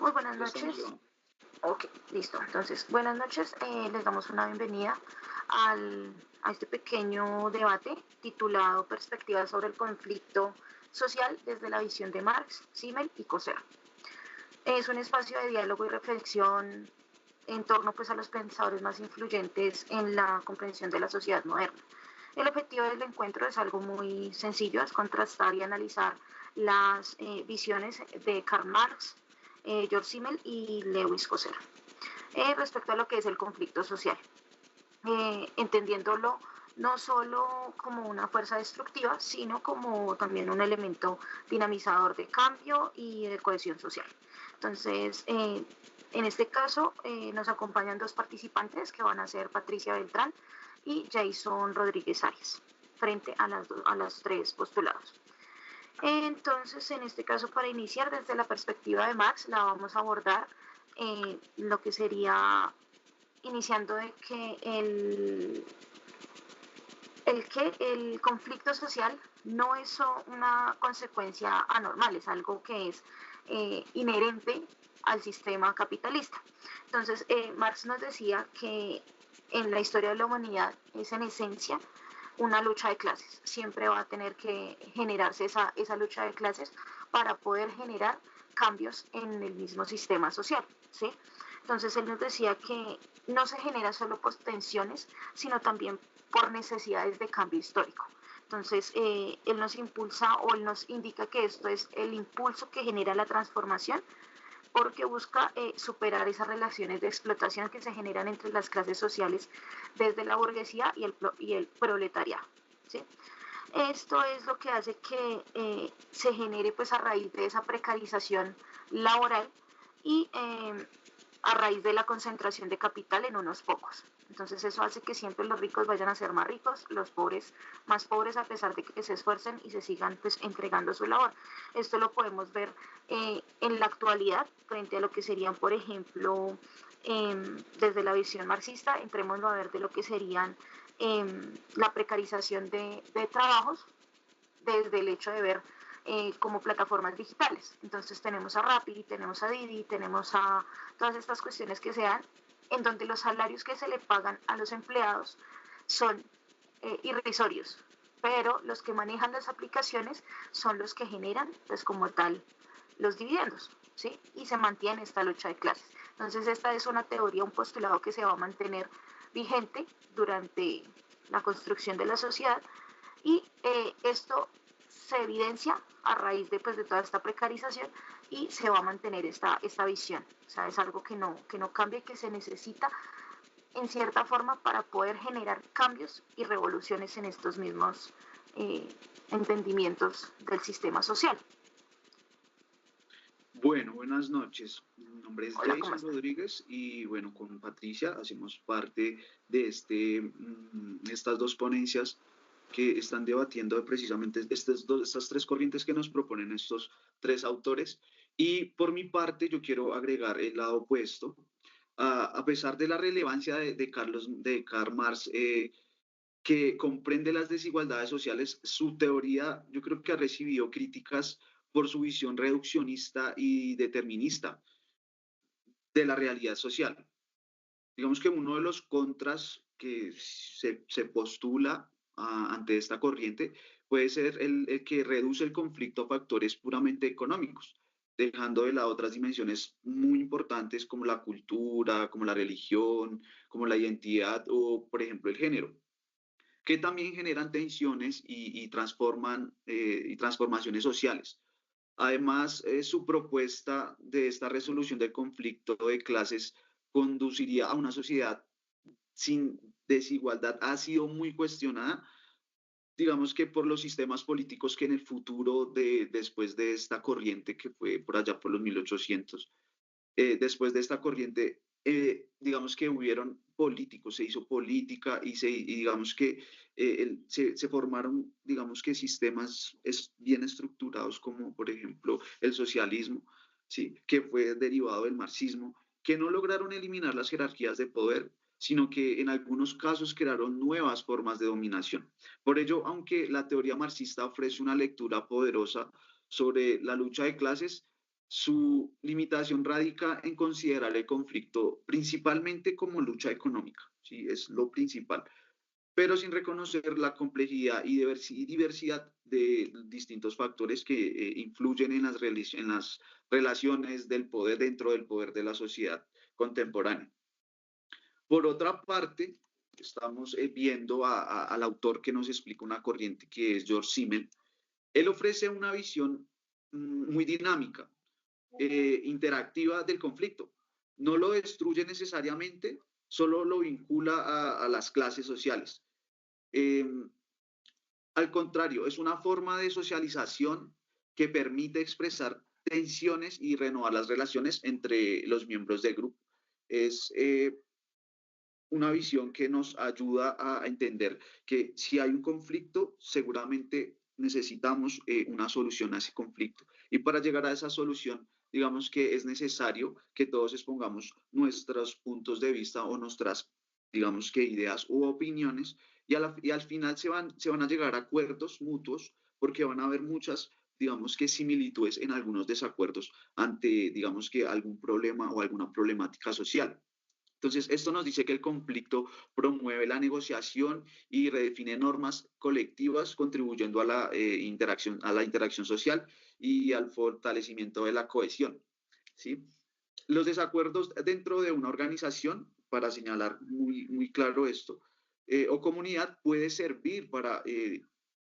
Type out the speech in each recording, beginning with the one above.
Muy buenas Ya estamos noches. grabando. Ok, listo. Entonces, buenas noches. Les damos una bienvenida a este pequeño debate titulado Perspectivas sobre el conflicto social desde la visión de Marx, Simmel y Coser. Es un espacio de diálogo y reflexión en torno pues, a los pensadores más influyentes en la comprensión de la sociedad moderna. El objetivo del encuentro es algo muy sencillo, es contrastar y analizar las visiones de Karl Marx, George Simmel y Lewis Coser respecto a lo que es el conflicto social, entendiéndolo no solo como una fuerza destructiva, sino como también un elemento dinamizador de cambio y de cohesión social. Entonces, en este caso, nos acompañan dos participantes que van a ser Patricia Beltrán y Jason Rodríguez Arias, frente a las tres postulados. Entonces, en este caso, para iniciar desde la perspectiva de Marx, la vamos a abordar lo que sería iniciando de que el conflicto social no es una consecuencia anormal, es algo que es inherente al sistema capitalista. Entonces, Marx nos decía que en la historia de la humanidad es en esencia una lucha de clases. Siempre va a tener que generarse esa lucha de clases para poder generar cambios en el mismo sistema social, ¿sí? Entonces él nos decía que no se genera solo por tensiones, sino también por necesidades de cambio histórico. Entonces, él nos impulsa o él nos indica que esto es el impulso que genera la transformación porque busca superar esas relaciones de explotación que se generan entre las clases sociales desde la burguesía y el proletariado. ¿Sí? Esto es lo que hace que se genere pues a raíz de esa precarización laboral y a raíz de la concentración de capital en unos pocos. Entonces eso hace que siempre los ricos vayan a ser más ricos, los pobres más pobres a pesar de que se esfuercen y se sigan pues entregando su labor. Esto lo podemos ver en la actualidad frente a lo que serían, por ejemplo, desde la visión marxista, entrémoslo a ver de lo que serían la precarización de trabajos desde el hecho de ver como plataformas digitales. Entonces tenemos a Rappi, tenemos a Didi, tenemos a todas estas cuestiones que se dan en donde los salarios que se le pagan a los empleados son irrisorios, pero los que manejan las aplicaciones son los que generan, pues como tal, los dividendos, ¿sí? Y se mantiene esta lucha de clases. Entonces esta es una teoría, un postulado que se va a mantener vigente durante la construcción de la sociedad y esto se evidencia a raíz de, pues, de toda esta precarización y se va a mantener esta visión. O sea, es algo que no cambia y que se necesita en cierta forma para poder generar cambios y revoluciones en estos mismos eh, entendimientos del sistema social. Bueno, buenas noches. Mi nombre es Hola, ¿cómo Jason están? Rodríguez y bueno, con Patricia hacemos parte de estas dos ponencias que están debatiendo precisamente estas tres corrientes que nos proponen estos tres autores. Y por mi parte, yo quiero agregar el lado opuesto. A pesar de la relevancia de Karl Marx, que comprende las desigualdades sociales, su teoría yo creo que ha recibido críticas por su visión reduccionista y determinista de la realidad social. Digamos que uno de los contras que se postula ante esta corriente puede ser el que reduce el conflicto a factores puramente económicos, dejando de lado otras dimensiones muy importantes como la cultura, como la religión, como la identidad o, por ejemplo, el género, que también generan tensiones y transformaciones sociales. Además, su propuesta de esta resolución del conflicto de clases conduciría a una sociedad sin desigualdad ha sido muy cuestionada, digamos que por los sistemas políticos que en el futuro, después de esta corriente que fue por allá por los 1800, después de esta corriente, digamos que hubieron políticos, se hizo política y digamos que se formaron, digamos que sistemas bien estructurados como por ejemplo el socialismo, ¿sí? Que fue derivado del marxismo, que no lograron eliminar las jerarquías de poder, sino que en algunos casos crearon nuevas formas de dominación. Por ello, aunque la teoría marxista ofrece una lectura poderosa sobre la lucha de clases, Su limitación radica en considerar el conflicto principalmente como lucha económica, ¿sí? Es lo principal, pero sin reconocer la complejidad y diversidad de distintos factores que influyen en en las relaciones del poder dentro del poder de la sociedad contemporánea. Por otra parte, estamos viendo al autor que nos explica una corriente que es George Simmel. Él ofrece una visión muy dinámica, interactiva del conflicto. No lo destruye necesariamente, solo lo vincula a las clases sociales. Eh, Al contrario, es una forma de socialización que permite expresar tensiones y renovar las relaciones entre los miembros del grupo. Es una visión que nos ayuda a entender que si hay un conflicto, seguramente necesitamos una solución a ese conflicto. Y para llegar a esa solución, digamos que es necesario que todos expongamos nuestros puntos de vista o nuestras, digamos que ideas u opiniones, y al final se van a llegar a acuerdos mutuos porque van a haber muchas, digamos que similitudes en algunos desacuerdos ante, digamos que algún problema o alguna problemática social. Entonces, esto nos dice que el conflicto promueve la negociación y redefine normas colectivas, contribuyendo a la interacción social y al fortalecimiento de la cohesión. ¿Sí? Los desacuerdos dentro de una organización, para señalar muy claro esto, o comunidad, puede servir para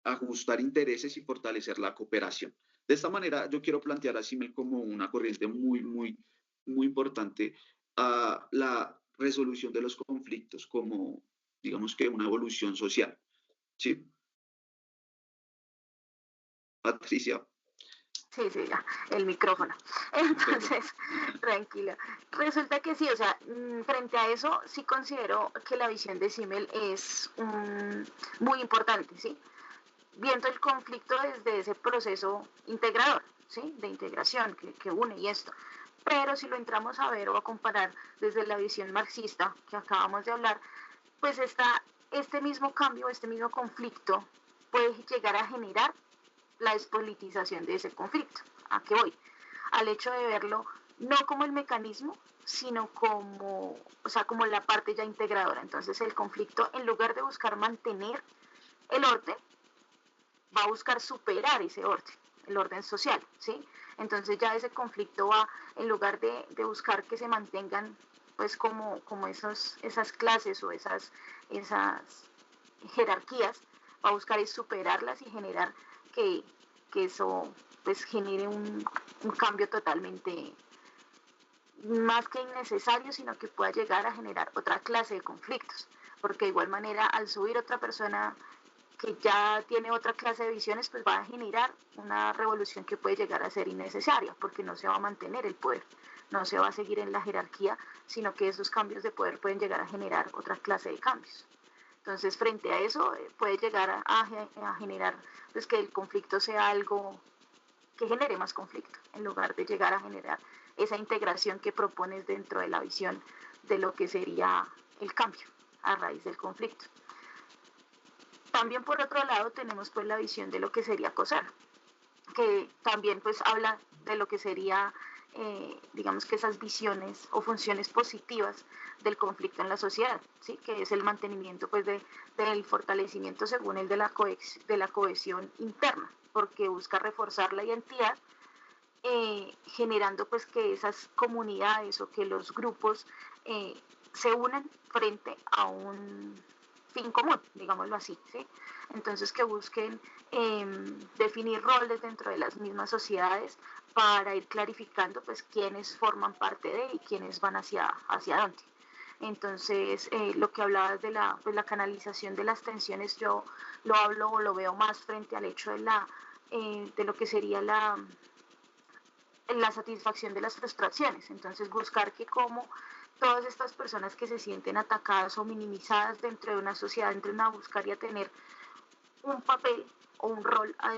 ajustar intereses y fortalecer la cooperación. De esta manera, yo quiero plantear a Simmel como una corriente muy importante a la resolución de los conflictos como, digamos que una evolución social. ¿Sí? Patricia, Sí, sí, ya, el micrófono. perdón. Entonces, tranquila. Resulta que sí, o sea, frente a eso, sí considero que la visión de Simmel es muy importante, ¿sí? Viendo el conflicto desde ese proceso integrador, ¿sí? De integración que une y esto. Pero si lo entramos a ver o a comparar desde la visión marxista que acabamos de hablar, pues este mismo cambio, este mismo conflicto puede llegar a generar la despolitización de ese conflicto. ¿A qué voy? Al hecho de verlo no como el mecanismo, sino como, o sea, como la parte ya integradora. Entonces el conflicto, en lugar de buscar mantener el orden, va a buscar superar ese orden, el orden social, ¿sí? Entonces ya ese conflicto va, en lugar de buscar que se mantengan, pues como esas clases o esas jerarquías, va a buscar es superarlas y generar que, que eso pues genere un cambio totalmente más que innecesario, sino que pueda llegar a generar otra clase de conflictos. Porque de igual manera, al subir otra persona que ya tiene otra clase de visiones, pues va a generar una revolución que puede llegar a ser innecesaria, porque no se va a mantener el poder, no se va a seguir en la jerarquía, sino que esos cambios de poder pueden llegar a generar otra clase de cambios. Entonces, frente a eso, puede llegar a generar pues, que el conflicto sea algo que genere más conflicto, en lugar de llegar a generar esa integración que propones dentro de la visión de lo que sería el cambio a raíz del conflicto. También por otro lado tenemos pues la visión de lo que sería COSER, que también pues habla de lo que sería digamos que esas visiones o funciones positivas del conflicto en la sociedad, ¿sí? Que es el mantenimiento pues del fortalecimiento según el de la cohesión interna, porque busca reforzar la identidad generando pues que esas comunidades o que los grupos se unan frente a un fin común, digámoslo así, ¿sí? Entonces que busquen definir roles dentro de las mismas sociedades para ir clarificando pues quiénes forman parte de y quiénes van hacia dónde. Entonces, lo que hablabas de pues, la canalización de las tensiones, yo lo hablo o lo veo más frente al hecho de lo que sería la satisfacción de las frustraciones. Entonces, buscar que como todas estas personas que se sienten atacadas o minimizadas dentro de una sociedad entren a buscar y a tener un papel o un rol a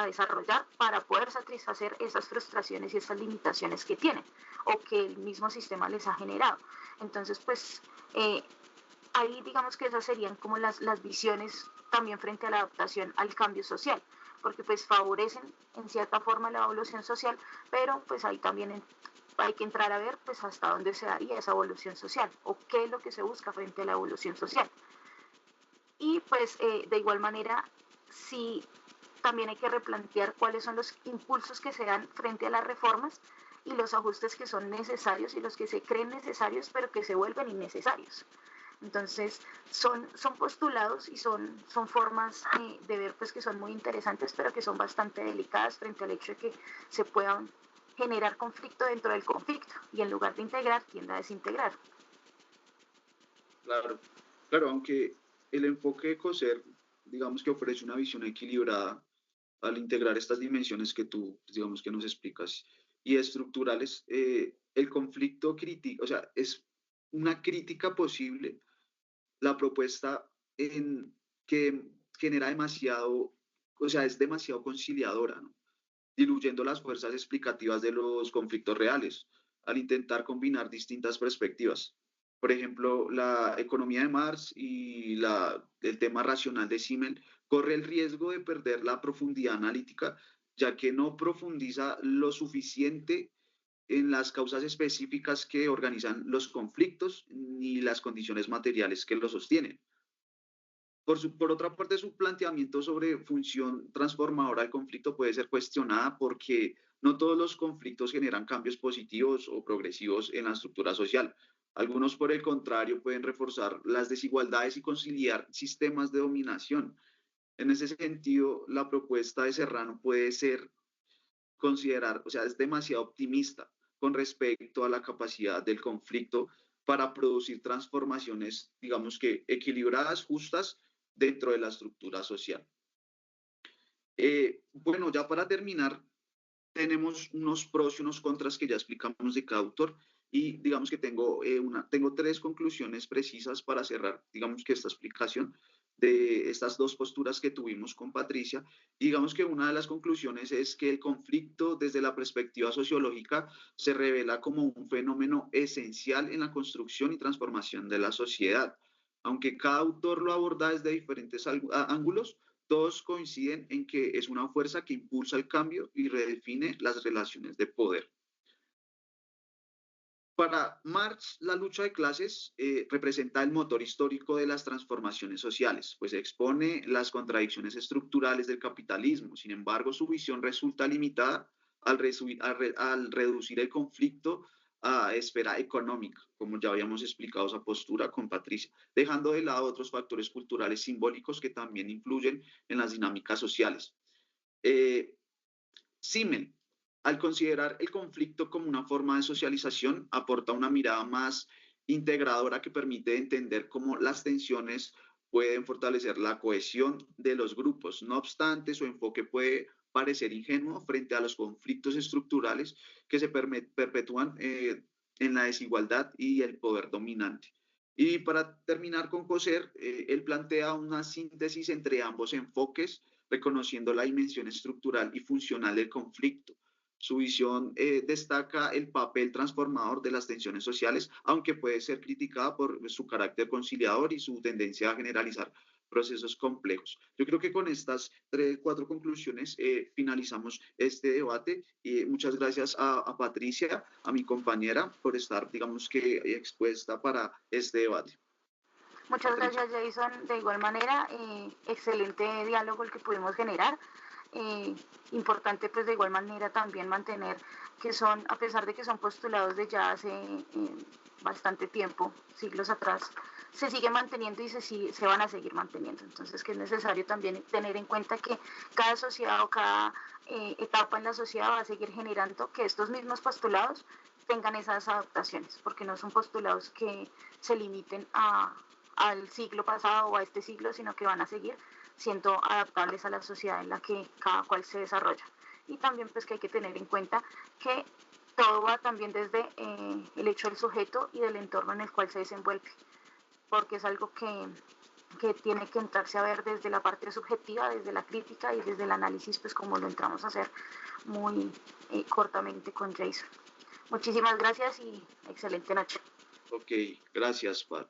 desarrollar para poder satisfacer esas frustraciones y esas limitaciones que tienen o que el mismo sistema les ha generado. Entonces, pues ahí digamos que esas serían como las visiones también frente a la adaptación al cambio social, porque pues favorecen en cierta forma la evolución social, pero pues ahí también hay que entrar a ver pues hasta dónde se daría esa evolución social o qué es lo que se busca frente a la evolución social. Y pues de igual manera, sí, también hay que replantear cuáles son los impulsos que se dan frente a las reformas y los ajustes que son necesarios y los que se creen necesarios pero que se vuelven innecesarios. Entonces, son postulados y son formas de ver pues que son muy interesantes, pero que son bastante delicadas frente al hecho de que se puedan generar conflicto dentro del conflicto y en lugar de integrar, tiende a desintegrar. Claro, claro, aunque el enfoque de COSER, digamos que ofrece una visión equilibrada al integrar estas dimensiones que tú, pues, digamos que nos explicas, y estructurales, el conflicto crítico, o sea, es una crítica posible, la propuesta en, que genera demasiado, o sea, es demasiado conciliadora, ¿no? Diluyendo las fuerzas explicativas de los conflictos reales, al intentar combinar distintas perspectivas. Por ejemplo, la economía de Marx y el tema racional de Simmel corre el riesgo de perder la profundidad analítica, ya que no profundiza lo suficiente en las causas específicas que organizan los conflictos ni las condiciones materiales que los sostienen. Por otra parte, su planteamiento sobre función transformadora del conflicto puede ser cuestionada porque no todos los conflictos generan cambios positivos o progresivos en la estructura social. Algunos, por el contrario, pueden reforzar las desigualdades y conciliar sistemas de dominación. En ese sentido, la propuesta de Serrano puede ser considerar, o sea, es demasiado optimista con respecto a la capacidad del conflicto para producir transformaciones, digamos que equilibradas, justas dentro de la estructura social. Bueno, ya para terminar, tenemos unos pros y unos contras que ya explicamos de cada autor y digamos que tengo tres conclusiones precisas para cerrar, digamos que esta explicación de estas dos posturas que tuvimos con Patricia. Y digamos que una de las conclusiones es que el conflicto desde la perspectiva sociológica se revela como un fenómeno esencial en la construcción y transformación de la sociedad. Aunque cada autor lo aborda desde diferentes ángulos, todos coinciden en que es una fuerza que impulsa el cambio y redefine las relaciones de poder. Para Marx, la lucha de clases representa el motor histórico de las transformaciones sociales, pues expone las contradicciones estructurales del capitalismo. Sin embargo, su visión resulta limitada al reducir el conflicto a esfera económica, como ya habíamos explicado esa postura con Patricia, dejando de lado otros factores culturales simbólicos que también influyen en las dinámicas sociales. Eh, Simmel, al considerar el conflicto como una forma de socialización, aporta una mirada más integradora que permite entender cómo las tensiones pueden fortalecer la cohesión de los grupos. No obstante, su enfoque puede parecer ingenuo frente a los conflictos estructurales que se perpetúan en la desigualdad y el poder dominante. Y para terminar con Coser, él plantea una síntesis entre ambos enfoques, reconociendo la dimensión estructural y funcional del conflicto. Su visión destaca el papel transformador de las tensiones sociales, aunque puede ser criticada por su carácter conciliador y su tendencia a generalizar procesos complejos. Yo creo que con estas cuatro conclusiones finalizamos este debate y muchas gracias a Patricia, a mi compañera, por estar, digamos que, expuesta para este debate. Muchas Patricia. gracias, Jason. De igual manera, excelente diálogo el que pudimos generar. Eh, Importante, pues, de igual manera también mantener que son, a pesar de que son postulados de ya hace bastante tiempo, siglos atrás, se sigue manteniendo y se van a seguir manteniendo. Entonces, que es necesario también tener en cuenta que cada sociedad o cada etapa en la sociedad va a seguir generando que estos mismos postulados tengan esas adaptaciones, porque no son postulados que se limiten al siglo pasado o a este siglo, sino que van a seguir siendo adaptables a la sociedad en la que cada cual se desarrolla. Y también pues que hay que tener en cuenta que todo va también desde el hecho del sujeto y del entorno en el cual se desenvuelve, porque es algo que tiene que entrarse a ver desde la parte subjetiva, desde la crítica y desde el análisis, pues como lo entramos a hacer muy cortamente con Jason. Muchísimas gracias y excelente noche. Ok, gracias, Pat.